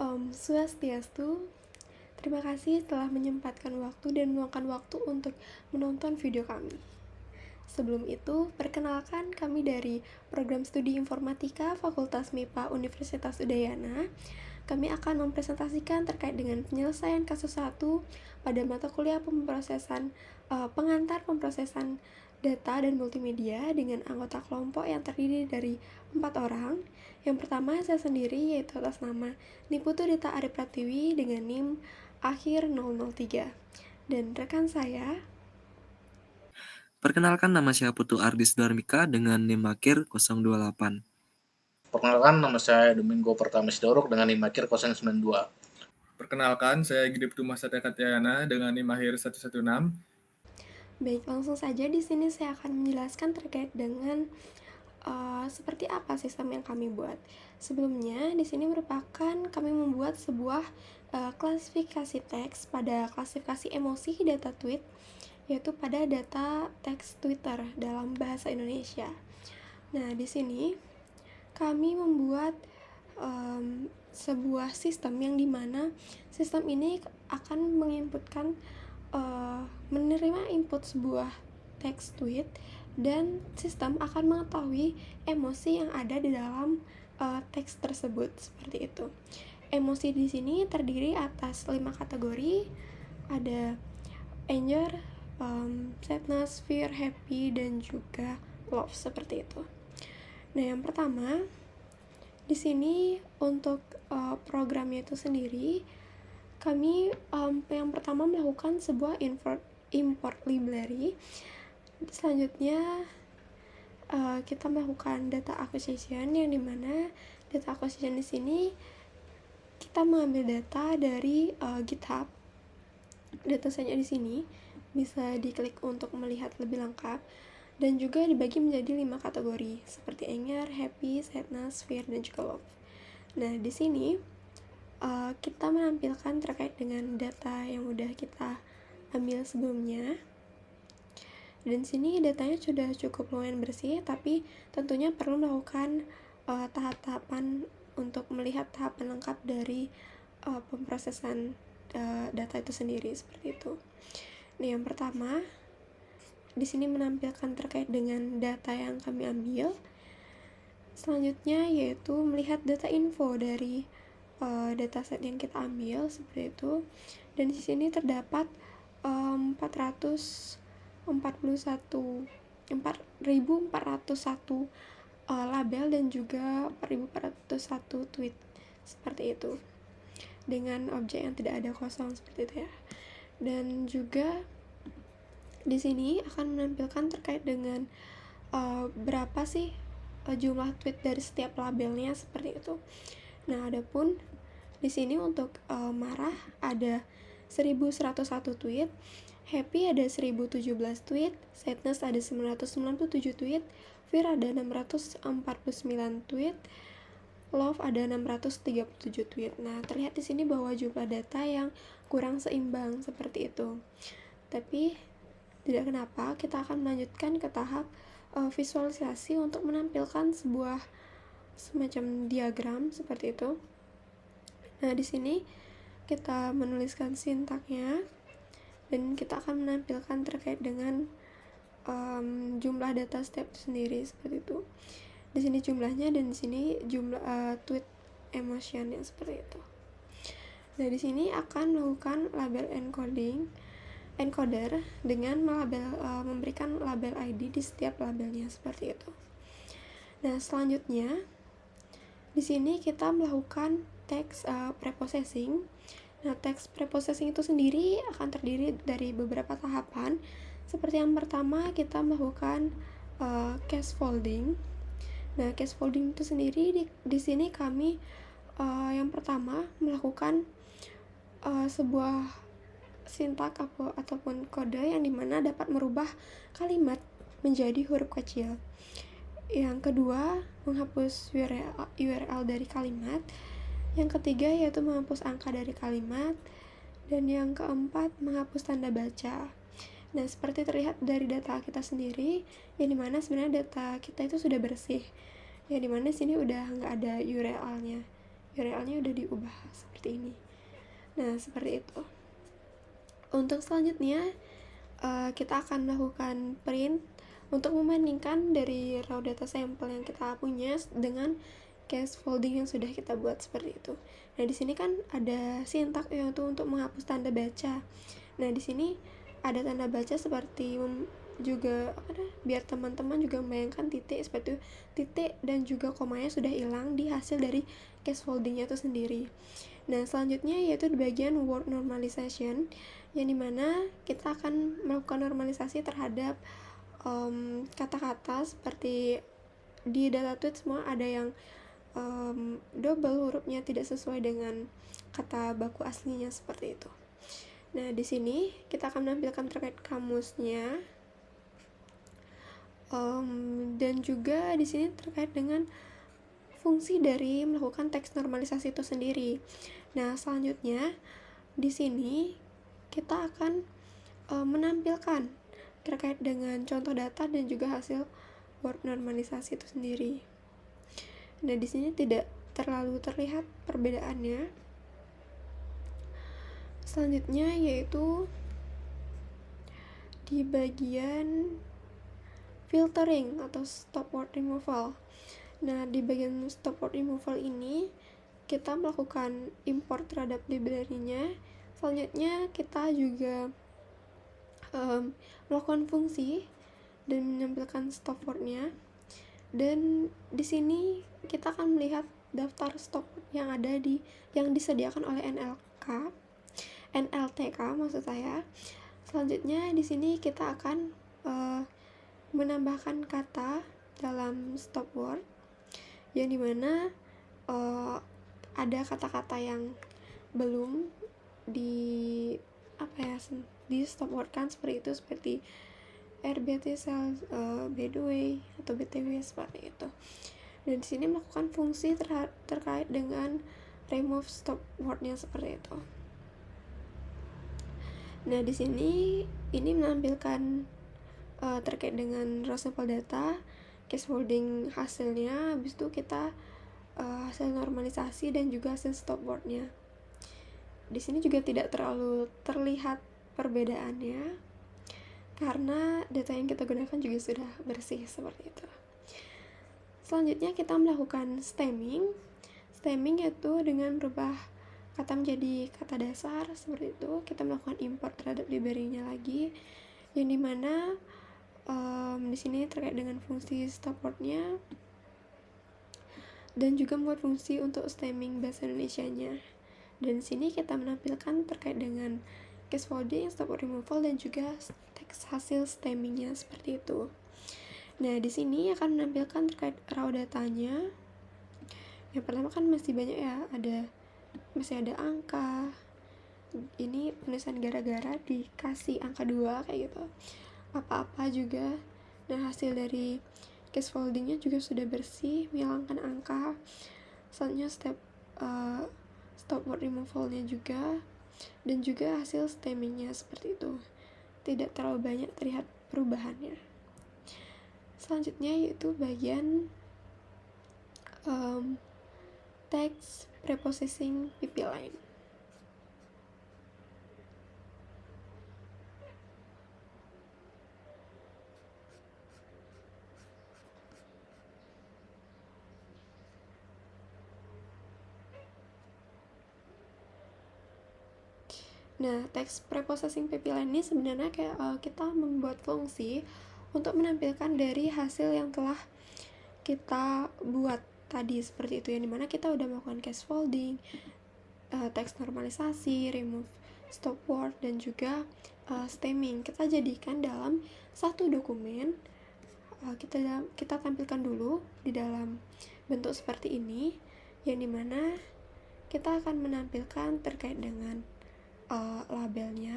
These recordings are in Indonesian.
Om Swastiastu. Terima kasih telah menyempatkan waktu dan meluangkan waktu untuk menonton video kami. Sebelum itu, perkenalkan kami dari Program Studi Informatika Fakultas MIPA Universitas Udayana. Kami akan mempresentasikan terkait dengan penyelesaian kasus 1 pada mata kuliah pengantar pemrosesan data dan multimedia dengan anggota kelompok yang terdiri dari 4 orang. Yang pertama saya sendiri, yaitu atas nama Niputu Dita Arif Pratiwi dengan NIM akhir 003. Dan rekan saya, Perkenalkan, nama saya Putu Ardis Darmika dengan NIM akhir 028. Perkenalkan, nama saya Domingo Pertamis Dorok dengan NIM akhir 092. Perkenalkan, saya Gede Putu Masatya Katyayana dengan NIM akhir 116. baik, langsung saja di sini saya akan menjelaskan terkait dengan seperti apa sistem yang kami buat. Sebelumnya, di sini merupakan kami membuat sebuah klasifikasi teks pada klasifikasi emosi data tweet, yaitu pada data teks Twitter dalam bahasa Indonesia. Nah, di sini kami membuat sebuah sistem yang dimana sistem ini akan menginputkan menerima input sebuah teks tweet, dan sistem akan mengetahui emosi yang ada di dalam teks tersebut, seperti itu. Emosi di sini terdiri atas 5 kategori, ada anger, sadness, fear, happy, dan juga love, seperti itu. Nah, yang pertama di sini untuk programnya itu sendiri, kami yang pertama melakukan sebuah import library. Selanjutnya kita melakukan data acquisition, yang dimana data acquisition di sini kita mengambil data dari GitHub. Data saja di sini bisa diklik untuk melihat lebih lengkap, dan juga dibagi menjadi 5 kategori seperti anger, happy, sadness, fear, dan juga love. Nah, di sini kita menampilkan terkait dengan data yang udah kita ambil sebelumnya. Dan sini datanya sudah cukup lumayan bersih, tapi tentunya perlu melakukan tahap-tahapan untuk melihat tahapan lengkap dari pemrosesan data itu sendiri, seperti itu. Nah, yang pertama di sini menampilkan terkait dengan data yang kami ambil. Selanjutnya yaitu melihat data info dari dataset yang kita ambil, seperti itu. Dan di sini terdapat 4.401 label dan juga 4.401 tweet, seperti itu, dengan objek yang tidak ada kosong, seperti itu ya. Dan juga di sini akan menampilkan terkait dengan berapa sih jumlah tweet dari setiap labelnya, seperti itu. Nah, adapun di sini untuk marah ada 1.101 tweet, happy ada 1.017 tweet, sadness ada 997 tweet, fear ada 649 tweet, love ada 637 tweet. Nah, terlihat di sini bahwa jumlah data yang kurang seimbang, seperti itu. Tapi tidak kenapa, kita akan melanjutkan ke tahap visualisasi untuk menampilkan sebuah semacam diagram, seperti itu. Nah, di sini kita menuliskan sintaknya, dan kita akan menampilkan terkait dengan jumlah data step sendiri, seperti itu. Di sini jumlahnya, dan di sini jumlah tweet emotionnya, seperti itu. Nah, di sini akan melakukan label encoder dengan memberikan label ID di setiap labelnya, seperti itu. Nah, selanjutnya di sini kita melakukan text preprocessing. Nah, text preprocessing itu sendiri akan terdiri dari beberapa tahapan. Seperti yang pertama, kita melakukan case folding. Nah, case folding itu sendiri di sini kami yang pertama melakukan sebuah sintak ataupun kode yang dimana dapat merubah kalimat menjadi huruf kecil. Yang kedua, menghapus URL dari kalimat. Yang ketiga yaitu menghapus angka dari kalimat. Dan yang keempat, menghapus tanda baca. Nah, seperti terlihat dari data kita sendiri, yang dimana sebenarnya data kita itu sudah bersih, yang dimana sini udah nggak ada URL-nya. URL-nya udah diubah seperti ini. Nah, seperti itu. Untuk selanjutnya kita akan melakukan print untuk membandingkan dari raw data sampel yang kita punya dengan case folding yang sudah kita buat seperti itu. Nah, di sini kan ada sintak yaitu untuk menghapus tanda baca. Nah, di sini ada tanda baca seperti juga biar teman-teman juga membayangkan titik seperti itu, titik dan juga komanya sudah hilang di hasil dari case foldingnya itu sendiri. Nah, selanjutnya yaitu di bagian word normalization, yang dimana kita akan melakukan normalisasi terhadap kata-kata seperti di data tweet semua ada yang double hurufnya tidak sesuai dengan kata baku aslinya seperti itu. Nah, di sini kita akan menampilkan terkait kamusnya, dan juga di sini terkait dengan fungsi dari melakukan teks normalisasi itu sendiri. Nah, selanjutnya di sini kita akan menampilkan terkait dengan contoh data dan juga hasil word normalisasi itu sendiri. Nah, di sini tidak terlalu terlihat perbedaannya. Selanjutnya yaitu di bagian filtering atau stop word removal. Nah, di bagian stop word removal ini kita melakukan import terhadap library-nya. Selanjutnya kita juga melakukan fungsi dan menampilkan stop word-nya. Dan di sini kita akan melihat daftar stop word yang disediakan oleh NLTK maksud saya. Selanjutnya di sini kita akan menambahkan kata dalam stop word, yang dimana ada kata-kata yang belum di stop word kan seperti itu, seperti RBT sel, by the way atau BTW seperti itu. Dan di sini melakukan fungsi terkait dengan remove stop word-nya seperti itu. Nah, di sini ini menampilkan terkait dengan raw sampel data, case folding hasilnya, habis itu kita hasil normalisasi dan juga hasil stop word-nya. Di sini juga tidak terlalu terlihat perbedaannya karena data yang kita gunakan juga sudah bersih seperti itu. Selanjutnya kita melakukan stemming. Stemming yaitu dengan merubah kata menjadi kata dasar seperti itu. Kita melakukan import terhadap library-nya lagi, yang dimana di sini terkait dengan fungsi stop word-nya dan juga membuat fungsi untuk stemming bahasa Indonesianya. Dan di sini kita menampilkan terkait dengan case folding, stop word removal dan juga teks hasil stemmingnya seperti itu. Nah, di sini akan menampilkan terkait raw datanya. Yang pertama kan masih banyak ya, masih ada angka. Ini penulisan gara-gara dikasih angka 2 kayak gitu. Apa-apa juga. Nah, hasil dari case foldingnya juga sudah bersih, menghilangkan angka. Selanjutnya stop word removal-nya juga, dan juga hasil stemming-nya seperti itu. Tidak terlalu banyak terlihat perubahannya. Selanjutnya yaitu bagian text preprocessing pipeline. Nah, text preprocessing pipeline ini sebenarnya kayak kita membuat fungsi untuk menampilkan dari hasil yang telah kita buat tadi seperti itu, yang dimana kita udah melakukan case folding, teks normalisasi, remove stop word dan juga stemming. Kita jadikan dalam satu dokumen. Kita tampilkan dulu di dalam bentuk seperti ini, yang dimana kita akan menampilkan terkait dengan labelnya.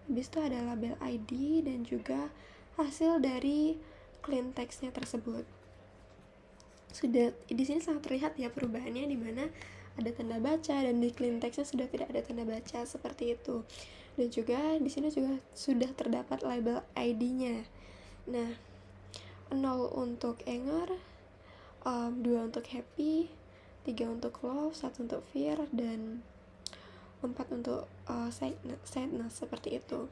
Habis itu ada label ID dan juga hasil dari clean text-nya tersebut. Sudah di sini sangat terlihat ya perubahannya, di mana ada tanda baca dan di clean text-nya sudah tidak ada tanda baca seperti itu. Dan juga di sini juga sudah terdapat label ID-nya. Nah, 0 untuk anger, 2 untuk happy, 3 3 untuk love, 1 untuk fear, dan 4 untuk sadness, seperti itu.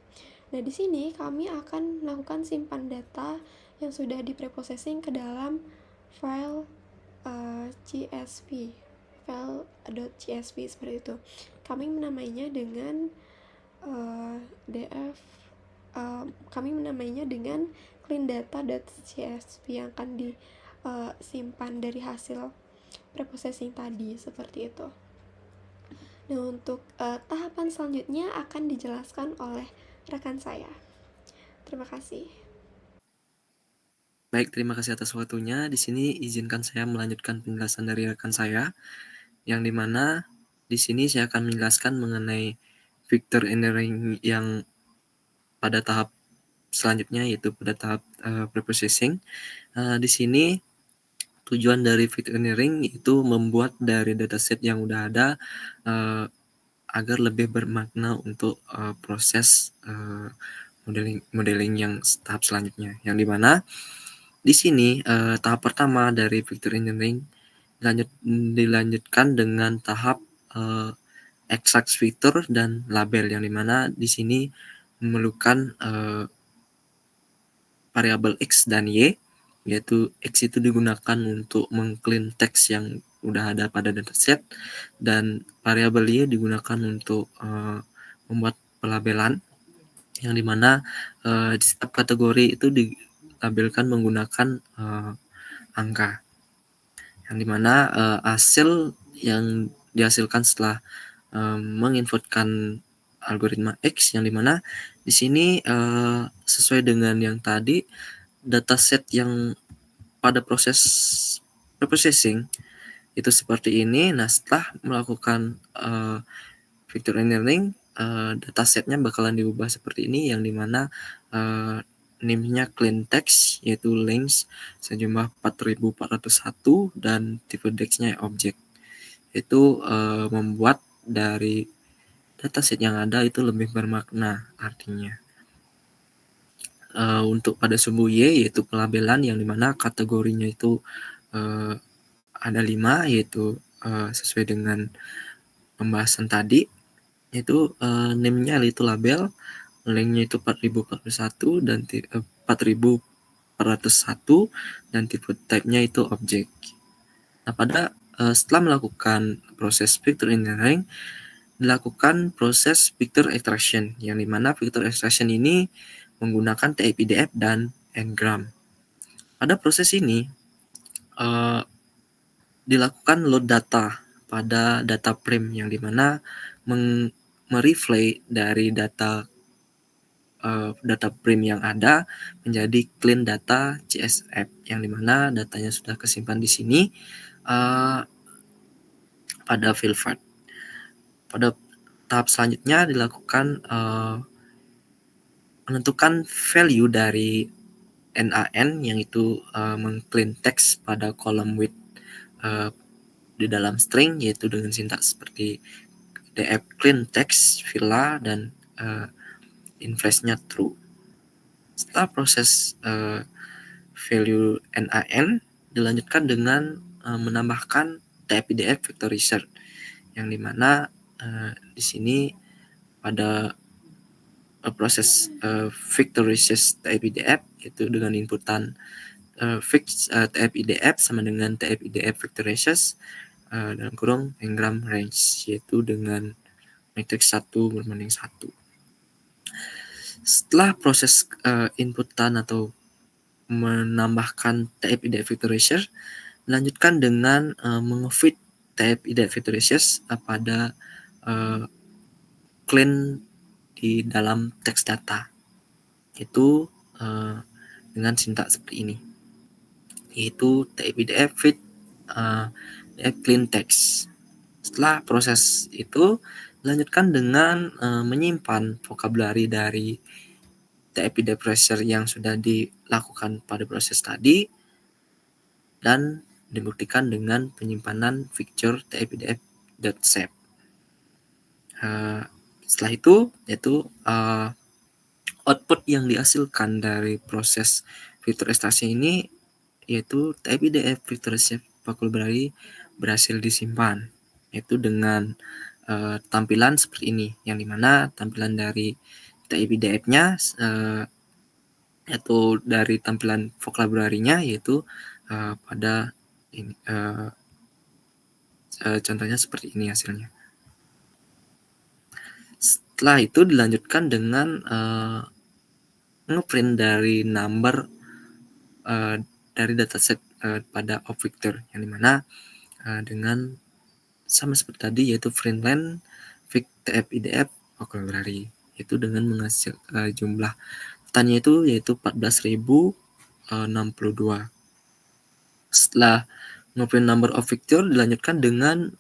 Nah, di sini kami akan melakukan simpan data yang sudah dipreprocessing ke dalam file CSV, file.csv seperti itu. Kami menamainya dengan kami menamainya dengan clean-data.csv yang akan disimpan dari hasil preprocessing tadi, seperti itu. Nah, untuk tahapan selanjutnya akan dijelaskan oleh rekan saya. Terima kasih. Baik, terima kasih atas waktunya. Di sini izinkan saya melanjutkan penjelasan dari rekan saya, yang dimana di sini saya akan menjelaskan mengenai Victor Engineering yang pada tahap selanjutnya, yaitu pada tahap preprocessing. Di sini tujuan dari Victor Engineering itu membuat dari dataset yang udah ada agar lebih bermakna untuk proses modeling yang tahap selanjutnya, yang dimana di sini tahap pertama dari Victor Engineering dilanjutkan dengan tahap extract fitur dan label, yang dimana di sini memerlukan variabel X dan Y, yaitu X itu digunakan untuk mengclean teks yang udah ada pada dataset, dan variabel Y digunakan untuk membuat pelabelan, yang dimana di setiap kategori itu dilabelkan menggunakan angka, yang dimana hasil yang dihasilkan setelah menginputkan algoritma X, yang dimana di sini sesuai dengan yang tadi, dataset yang pada proses preprocessing itu seperti ini. Nah, setelah melakukan Victor Engineering, datasetnya bakalan diubah seperti ini, yang dimana name-nya clean text, yaitu length sejumlah 4401, dan tipe text-nya object. Itu membuat dari dataset yang ada itu lebih bermakna artinya. Untuk pada sumbu Y, yaitu pelabelan, yang dimana kategorinya itu ada 5, yaitu sesuai dengan pembahasan tadi, yaitu name-nya itu label, length-nya itu 4041 dan 4401, dan tipe type-nya itu objek. Nah, pada setelah melakukan proses Victor Engineering, dilakukan proses Victor Extraction, yang dimana Victor Extraction ini menggunakan TF-IDF dan Ngram. Pada proses ini dilakukan load data pada data frame, yang dimana mereflay dari data frame yang ada menjadi clean data CSV, yang dimana datanya sudah kesimpan di sini pada file path. Pada tahap selanjutnya dilakukan menentukan value dari NaN, yang itu mengclean text pada kolom width di dalam string, yaitu dengan sintaks seperti df clean text villa dan inverse-nya true. Setelah proses value NaN, dilanjutkan dengan menambahkan TF-IDF vectorizer, yang dimana di sini pada proses vectorize TF-IDF itu dengan inputan fix TF-IDF sama dengan TF-IDF vectorize dalam kurung Ngram range, yaitu dengan matriks 1 berbanding 1. Setelah proses inputan atau menambahkan TF-IDF vectorizer, dilanjutkan dengan mengefit TF-IDF vectorizer pada clean di dalam teks data, itu dengan sintaks seperti ini, yaitu TF-IDF fit clean text. Setelah proses itu dilanjutkan dengan menyimpan vocabulary dari TF-IDF pressure yang sudah dilakukan pada proses tadi, dan dibuktikan dengan penyimpanan picture TF-IDF.save. Setelah itu, yaitu output yang dihasilkan dari proses filter ekstraksi ini, yaitu TF-IDF filter vocabulary berhasil disimpan, yaitu dengan tampilan seperti ini, yang dimana tampilan dari TIPDF-nya yaitu dari tampilan vocabulary-nya yaitu pada ini, contohnya seperti ini hasilnya. Setelah itu dilanjutkan dengan ngeprint dari number dari dataset pada Obvector, yang dimana dengan sama seperti tadi yaitu Friendland, Vic, TF-IDF, vocabulary, itu dengan menghasilkan jumlah datanya itu yaitu 14.062. Setelah ngeprint number of vector dilanjutkan dengan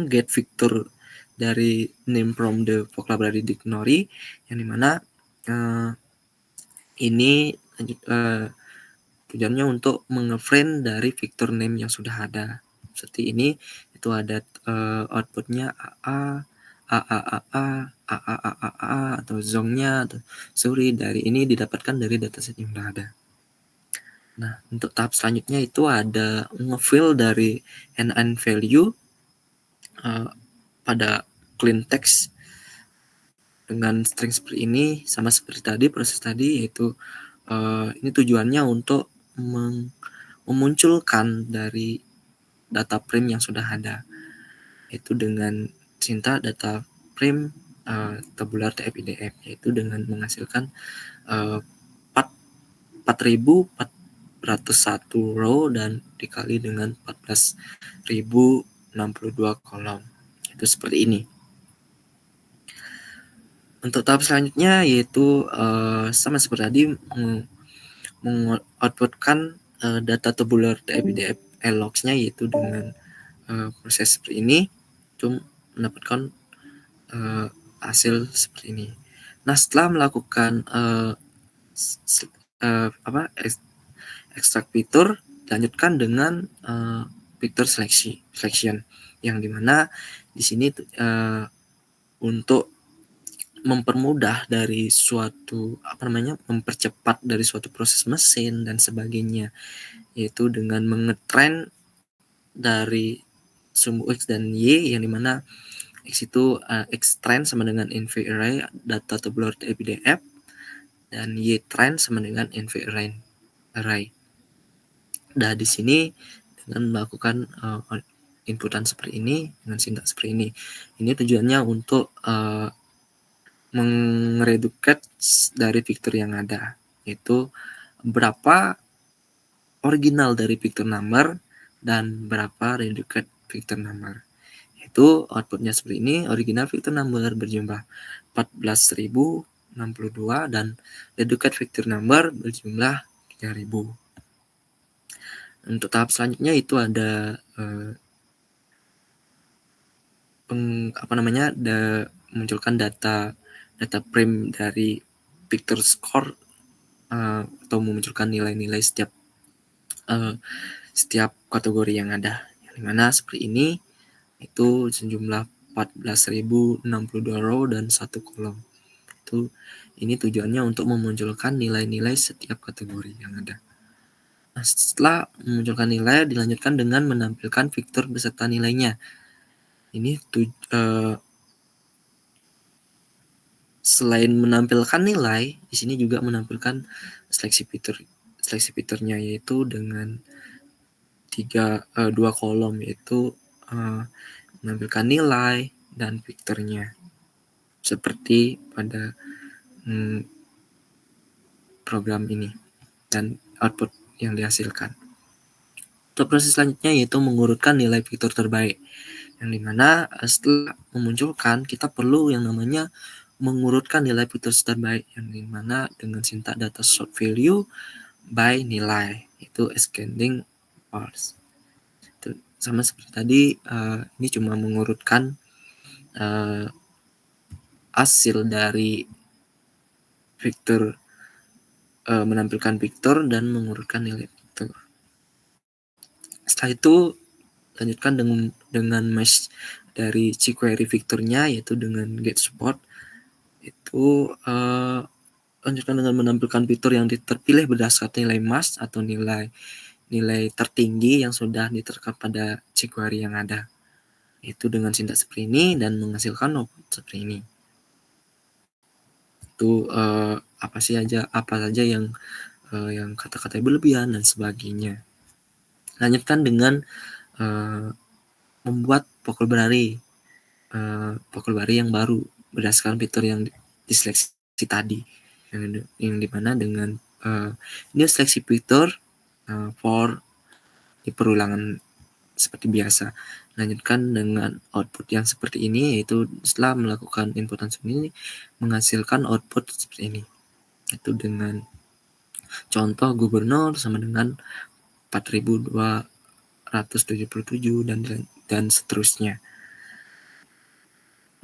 get vector dari name from the vocabulary dictionary, yang dimana ini tujuannya untuk menge-print dari vector name yang sudah ada. Seperti ini, itu ada outputnya AA, atau zongnya, atau sorry, dari ini didapatkan dari dataset yang sudah ada. Nah, untuk tahap selanjutnya itu ada nge-fill dari NaN value pada clean text dengan string seperti ini, sama seperti tadi, proses tadi, yaitu ini tujuannya untuk memunculkan dari data frame yang sudah ada, yaitu dengan cinta data frame tabular TF-IDF, yaitu dengan menghasilkan 4.401 row dan dikali dengan 14.062 kolom. Itu seperti ini. Untuk tahap selanjutnya yaitu sama seperti tadi, mengoutputkan data tabular TF-IDF logs-nya, yaitu dengan proses seperti ini, itu mendapatkan hasil seperti ini. Nah, setelah melakukan extract picture, dilanjutkan dengan picture selection, yang dimana di sini untuk mempermudah dari suatu mempercepat dari suatu proses mesin dan sebagainya, yaitu dengan mengetrain dari sumbu X dan Y, yang dimana X itu X-train sama dengan NV array data tabular TF-IDF, dan Y-train sama dengan NV array. Nah, di sini dengan melakukan inputan seperti ini dengan sintaks seperti ini. Ini tujuannya untuk mengreduket dari vector yang ada, yaitu berapa original dari vector number dan berapa reduced vector number. Itu outputnya seperti ini, original vector number berjumlah 14.062 dan reduced vector number berjumlah 3.000. Untuk tahap selanjutnya itu ada munculkan data frame dari vector score atau memunculkan nilai-nilai setiap kategori yang ada, yang dimana seperti ini, itu sejumlah 14.062 row dan 1 kolom. Itu ini tujuannya untuk memunculkan nilai-nilai setiap kategori yang ada. Nah, setelah memunculkan nilai, dilanjutkan dengan menampilkan vektor beserta nilainya. Ini selain menampilkan nilai, di sini juga menampilkan seleksi fiturnya, yaitu dengan 2 kolom, yaitu menampilkan nilai dan vektornya seperti pada program ini dan output yang dihasilkan. Untuk proses selanjutnya yaitu mengurutkan nilai vektor terbaik, yang dimana setelah memunculkan kita perlu yang namanya mengurutkan nilai vektor terbaik, yang dimana dengan sintaks data sort value by nilai, itu ascending parse. Itu sama seperti tadi, ini cuma mengurutkan hasil dari vektor, menampilkan vektor dan mengurutkan nilai vektor. Setelah itu lanjutkan dengan mesh dari jQuery vektornya, yaitu dengan get support. Itu lanjutkan dengan menampilkan vektor yang terpilih berdasarkan nilai mask atau nilai nilai tertinggi yang sudah diterapkan pada jQuery yang ada. Itu dengan sintaks seperti ini dan menghasilkan output seperti ini. Itu apa saja yang kata-kata berlebihan dan sebagainya. Lanjutkan dengan membuat vocabulary yang baru berdasarkan fitur yang diseleksi tadi, yang dimana dengan ini seleksi fitur for di perulangan seperti biasa. Lanjutkan dengan output yang seperti ini, yaitu setelah melakukan inputan seperti ini menghasilkan output seperti ini. Itu dengan contoh gubernur sama dengan 4277 dan seterusnya.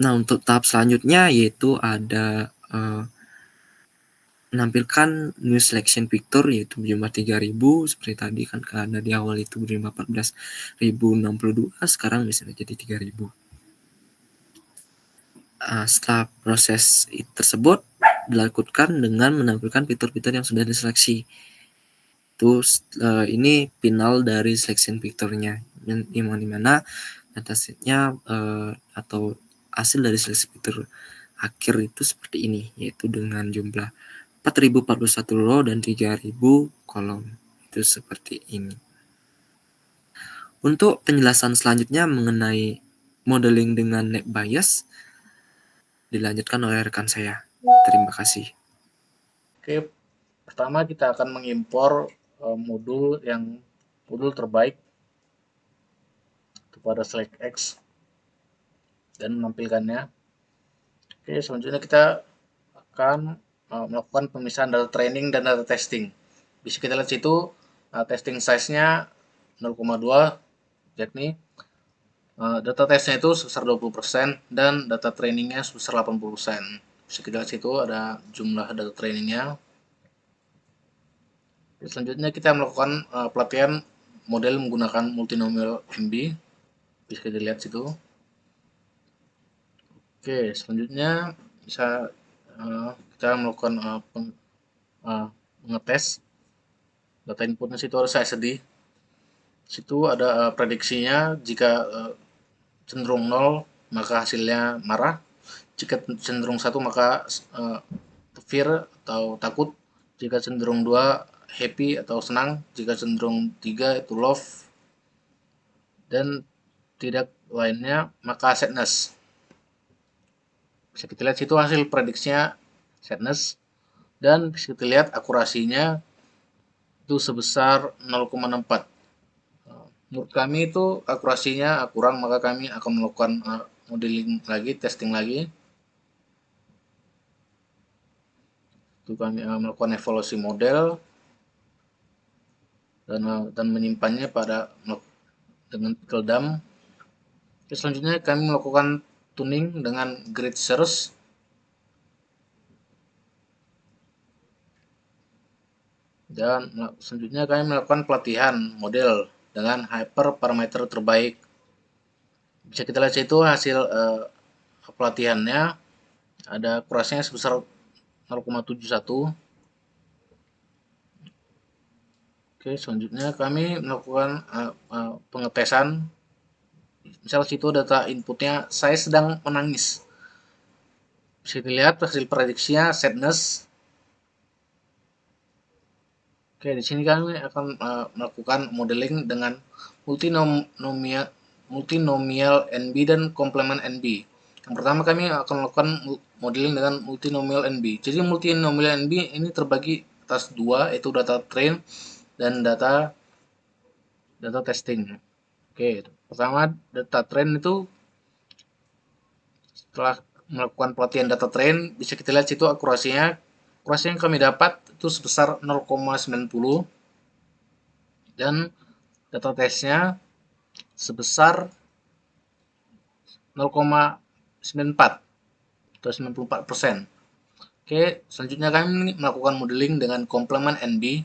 Nah, untuk tahap selanjutnya yaitu ada menampilkan new selection picture, yaitu berjumlah 3000 seperti tadi kan, karena di awal itu berjumlah 14.062, sekarang bisa jadi 3000. Setelah proses tersebut dilakukan dengan menampilkan fitur-fitur yang sudah diseleksi. Terus ini final dari selection picture-nya, dimana datasetnya atau hasil dari seleksi fitur akhir itu seperti ini, yaitu dengan jumlah 4041 row dan 3000 kolom. Itu seperti ini. Untuk penjelasan selanjutnya mengenai modeling dengan net bias dilanjutkan oleh rekan saya. Terima kasih. Oke, pertama kita akan mengimpor modul terbaik kepada select X dan menampilkannya. Oke, selanjutnya kita akan melakukan pemisahan data training dan data testing. Bisa kita lihat situ testing size-nya 0,2, yakni data testnya itu sebesar 20% dan data trainingnya sebesar 80%. Bisa kita lihat situ ada jumlah data trainingnya. Selanjutnya kita melakukan pelatihan model menggunakan multinomial MB. Bisa kita lihat situ. Oke, selanjutnya bisa kita melakukan mengetes data inputnya. Situ harus saya sedih. Situ ada prediksinya, jika cenderung 0 maka hasilnya marah, jika cenderung 1 maka fear atau takut, jika cenderung 2 happy atau senang, jika cenderung 3 itu love, dan tidak lainnya maka sadness. Bisa kita lihat situ hasil prediksinya sadness, dan bisa kita lihat akurasinya itu sebesar 0,64. Menurut kami itu akurasinya kurang, maka kami akan melakukan modeling lagi, testing lagi. Itu kami melakukan evaluasi model dan menyimpannya dengan Picledam. Selanjutnya kami melakukan tuning dengan grid search. Dan selanjutnya kami melakukan pelatihan model dengan hyperparameter terbaik. Bisa kita lihat situ hasil pelatihannya, ada akurasinya sebesar 0,71. Oke, selanjutnya kami melakukan pengetesan. Misal situ data inputnya saya sedang menangis. Bisa dilihat hasil prediksinya sadness. Oke, di sini kami akan melakukan modeling dengan multinomial NB dan complement NB. Yang pertama kami akan melakukan modeling dengan multinomial NB. Jadi multinomial NB ini terbagi atas dua, yaitu data train dan data testing. Oke, pertama data train itu setelah melakukan pelatihan data train, bisa kita lihat situ akurasinya. Akurasi yang kami dapat itu sebesar 0,90 dan data tesnya sebesar 0,94 atau 94%. Oke, selanjutnya kami melakukan modeling dengan complement NB.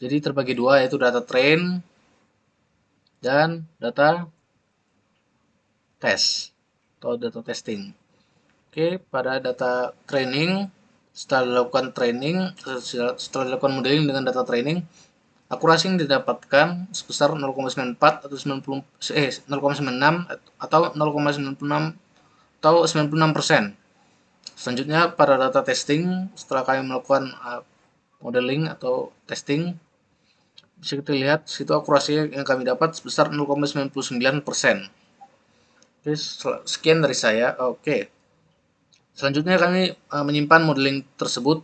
Jadi terbagi dua, yaitu data train dan data test atau data testing. Oke, pada data training, setelah dilakukan modeling dengan data training, Akurasi yang didapatkan sebesar 0,94 atau 0,96 atau 0,96 atau 96%. Selanjutnya pada data testing, setelah kami melakukan modeling atau testing, bisa kita lihat situ akurasi yang kami dapat sebesar 0,99%. Oke, sekian dari saya. Oke. Selanjutnya kami menyimpan modeling tersebut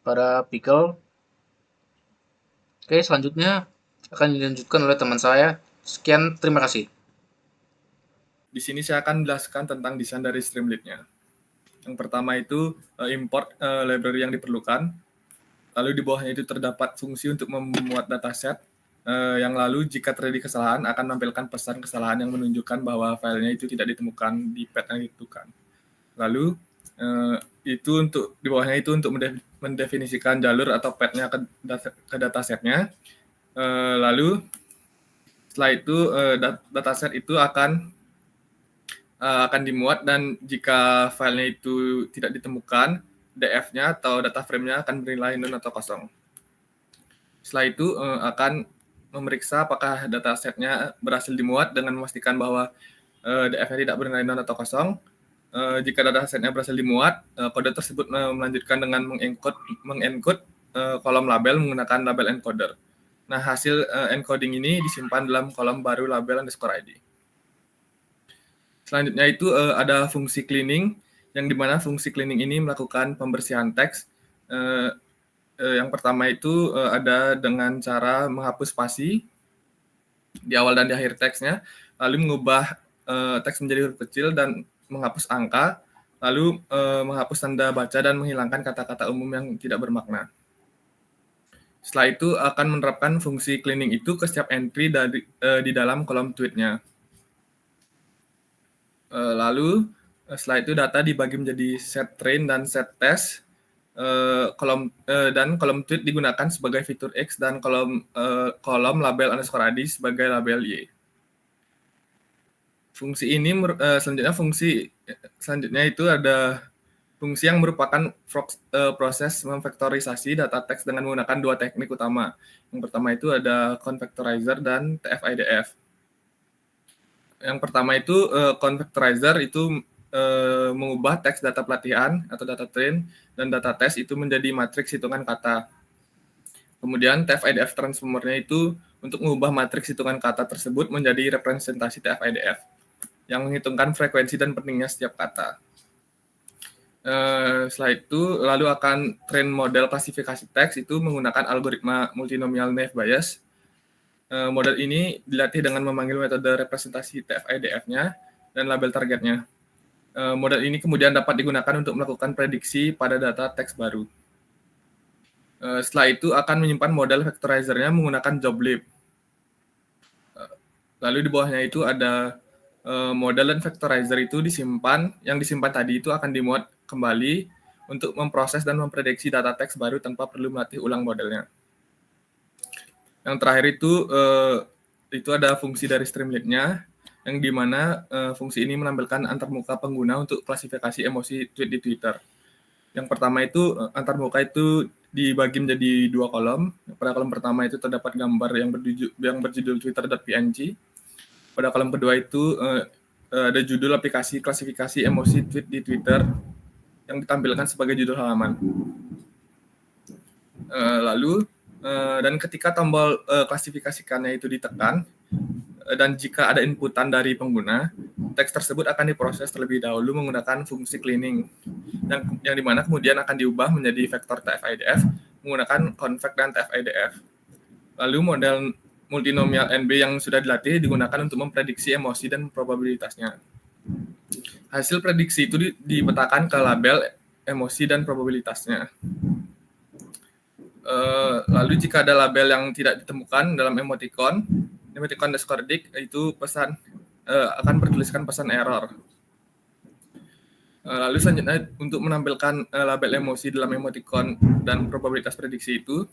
pada Pickle. Oke, selanjutnya akan dilanjutkan oleh teman saya. Sekian, terima kasih. Di sini saya akan menjelaskan tentang desain dari Streamlit-nya. Yang pertama itu import library yang diperlukan. Lalu di bawahnya itu terdapat fungsi untuk memuat dataset. Yang lalu jika terjadi kesalahan akan menampilkan pesan kesalahan yang menunjukkan bahwa filenya itu tidak ditemukan di path yang ditentukan. Lalu itu untuk di bawahnya itu untuk mendefinisikan jalur atau path-nya ke datasetnya. Lalu setelah itu dataset itu akan dimuat, dan jika filenya itu tidak ditemukan, DF-nya atau data frame-nya akan bernilai nol atau kosong. Setelah itu akan memeriksa apakah datasetnya berhasil dimuat dengan memastikan bahwa DF-nya tidak bernilai nol atau kosong. Jika datasetnya berhasil dimuat, kode tersebut melanjutkan dengan mengencode kolom label menggunakan label encoder. Nah, hasil encoding ini disimpan dalam kolom baru label _id. Selanjutnya itu ada fungsi cleaning, yang dimana fungsi cleaning ini melakukan pembersihan teks. Yang pertama itu ada dengan cara menghapus spasi di awal dan di akhir teksnya, lalu mengubah teks menjadi huruf kecil dan menghapus angka, lalu menghapus tanda baca dan menghilangkan kata-kata umum yang tidak bermakna. Setelah itu akan menerapkan fungsi cleaning itu ke setiap entry di dalam kolom tweet-nya. Lalu setelah itu data dibagi menjadi set train dan set test. Kolom tweet digunakan sebagai fitur X dan kolom label _id sebagai label Y. Fungsi ini selanjutnya itu ada fungsi yang merupakan proses memvektorisasi data teks dengan menggunakan dua teknik utama. Yang pertama itu ada convectorizer dan TF-IDF. Yang pertama itu convectorizer itu mengubah teks data pelatihan atau data train dan data test itu menjadi matriks hitungan kata. Kemudian TF-IDF transformernya itu untuk mengubah matriks hitungan kata tersebut menjadi representasi TF-IDF yang menghitungkan frekuensi dan pentingnya setiap kata. Setelah itu lalu akan train model klasifikasi teks itu menggunakan algoritma multinomial naive Bayes. Model ini dilatih dengan memanggil metode representasi TF-IDF-nya dan label targetnya. Model ini kemudian dapat digunakan untuk melakukan prediksi pada data teks baru. Setelah itu akan menyimpan model vectorizer-nya menggunakan joblib. Lalu di bawahnya itu ada model dan vectorizer itu yang disimpan tadi itu akan dimuat kembali untuk memproses dan memprediksi data teks baru tanpa perlu melatih ulang modelnya. Yang terakhir itu ada fungsi dari Streamlit-nya, yang dimana fungsi ini menampilkan antarmuka pengguna untuk klasifikasi emosi tweet di Twitter. Yang pertama itu antarmuka itu dibagi menjadi dua kolom. Pada kolom pertama itu terdapat gambar yang berjudul twitter.png. Pada kolom kedua itu ada judul aplikasi klasifikasi emosi tweet di Twitter yang ditampilkan sebagai judul halaman. Dan ketika tombol klasifikasikannya itu ditekan, dan jika ada inputan dari pengguna, teks tersebut akan diproses terlebih dahulu menggunakan fungsi cleaning, yang dimana kemudian akan diubah menjadi vektor TF-IDF menggunakan convec dan TF-IDF. Lalu model multinomial NB yang sudah dilatih digunakan untuk memprediksi emosi dan probabilitasnya. Hasil prediksi itu dipetakan ke label emosi dan probabilitasnya. Lalu jika ada label yang tidak ditemukan dalam emoticon _dict itu akan bertuliskan pesan error. Lalu selanjutnya untuk menampilkan label emosi dalam emoticon dan probabilitas prediksi itu,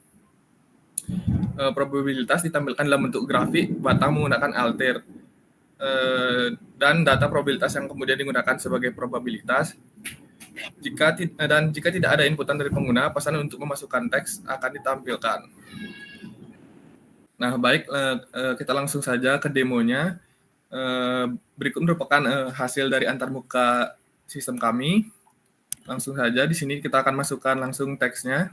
probabilitas ditampilkan dalam bentuk grafik batang menggunakan alter, dan data probabilitas yang kemudian digunakan sebagai probabilitas. Jika tidak ada inputan dari pengguna, pesan untuk memasukkan teks akan ditampilkan. Nah, baik, kita langsung saja ke demonya. Berikut merupakan hasil dari antarmuka sistem kami. Langsung saja di sini kita akan masukkan langsung teksnya.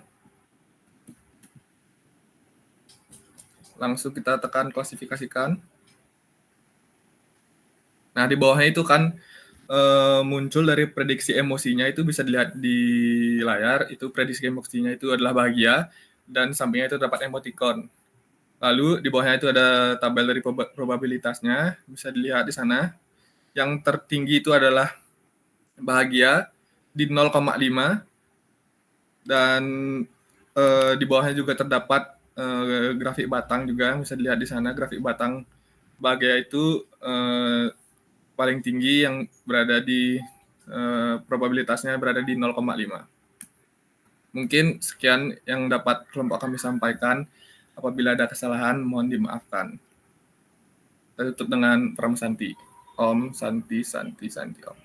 Langsung kita tekan klasifikasikan. Nah, di bawahnya itu kan muncul dari prediksi emosinya, itu bisa dilihat di layar. Itu prediksi emosinya itu adalah bahagia, dan sampingnya itu dapat emoticon. Lalu di bawahnya itu ada tabel dari probabilitasnya, bisa dilihat di sana. Yang tertinggi itu adalah bahagia di 0,5, dan di bawahnya juga terdapat grafik batang juga, bisa dilihat di sana. Grafik batang bahagia itu paling tinggi, yang berada di probabilitasnya berada di 0,5. Mungkin sekian yang dapat kelompok kami sampaikan. Apabila ada kesalahan, mohon dimaafkan. Kita tutup dengan Pram Santi. Om Santi Santi Santi Om.